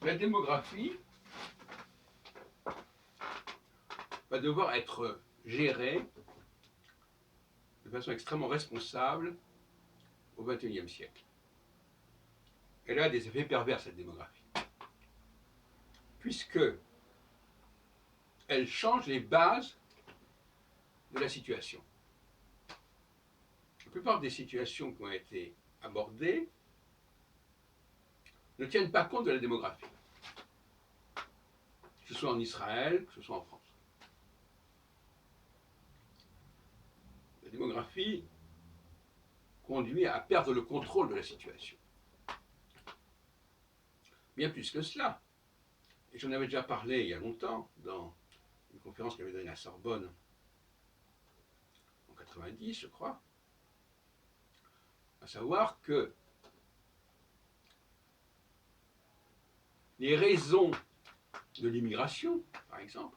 La démographie va devoir être gérée de façon extrêmement responsable au XXIe siècle. Elle a des effets pervers, cette démographie, puisque elle change les bases de la situation. La plupart des situations qui ont été abordées ne tiennent pas compte de la démographie, que ce soit en Israël, que ce soit en France. La démographie conduit à perdre le contrôle de la situation. Bien plus que cela, et j'en avais déjà parlé il y a longtemps dans une conférence qu'il avait donnée à la Sorbonne en 90, je crois, à savoir que les raisons de l'immigration, par exemple,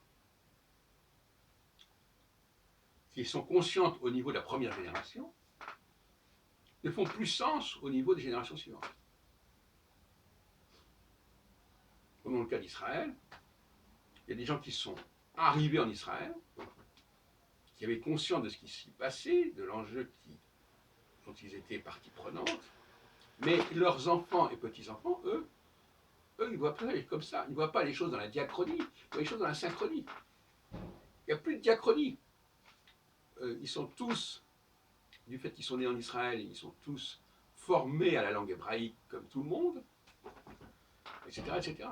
qui sont conscientes au niveau de la première génération, ne font plus sens au niveau des générations suivantes. Comme dans le cas d'Israël, il y a des gens qui sont arrivés en Israël, qui avaient conscience de ce qui s'y passait, de l'enjeu dont ils étaient partie prenante, mais leurs enfants et petits-enfants, eux, ils ne voient pas les choses comme ça. Ils ne voient pas les choses dans la diachronie, ils voient les choses dans la synchronie. Il n'y a plus de diachronie. Ils sont tous, du fait qu'ils sont nés en Israël, ils sont tous formés à la langue hébraïque comme tout le monde, etc. etc.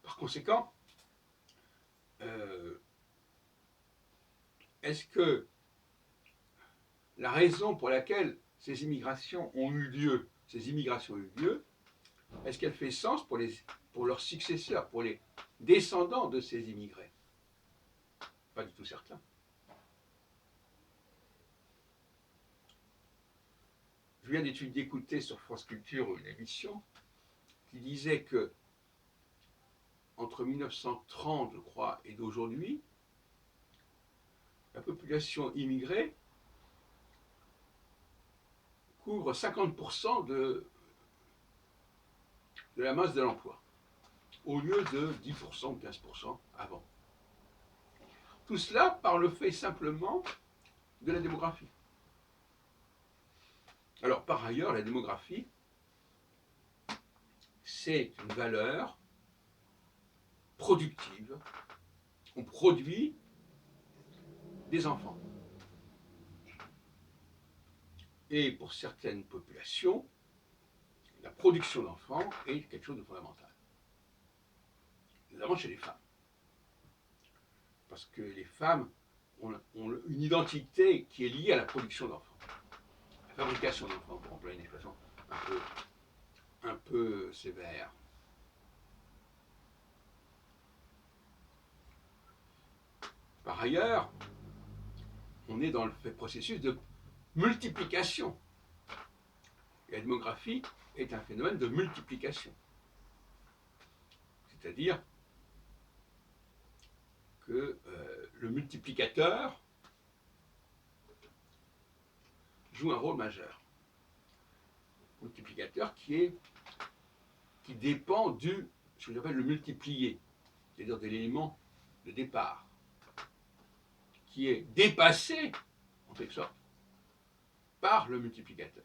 Par conséquent, est-ce que la raison pour laquelle ces immigrations ont eu lieu, est-ce qu'elle fait sens pour leurs successeurs, pour les descendants de ces immigrés? Pas du tout certain. Je viens d'écouter sur France Culture une émission qui disait que entre 1930, je crois, et d'aujourd'hui, la population immigrée couvre 50% de la masse de l'emploi, au lieu de 10% ou 15% avant. Tout cela par le fait simplement de la démographie. Alors, par ailleurs, la démographie, c'est une valeur productive. On produit des enfants. Et pour certaines populations, la production d'enfants est quelque chose de fondamental. Notamment chez les femmes. Parce que les femmes ont une identité qui est liée à la production d'enfants. La fabrication d'enfants, pour employer une expression un peu sévère. Par ailleurs, on est dans le processus de multiplication. Et la démographie est un phénomène de multiplication. C'est-à-dire que le multiplicateur joue un rôle majeur. Multiplicateur qui dépend de ce que j'appelle le multiplié, c'est-à-dire de l'élément de départ, qui est dépassé, en quelque sorte, par le multiplicateur.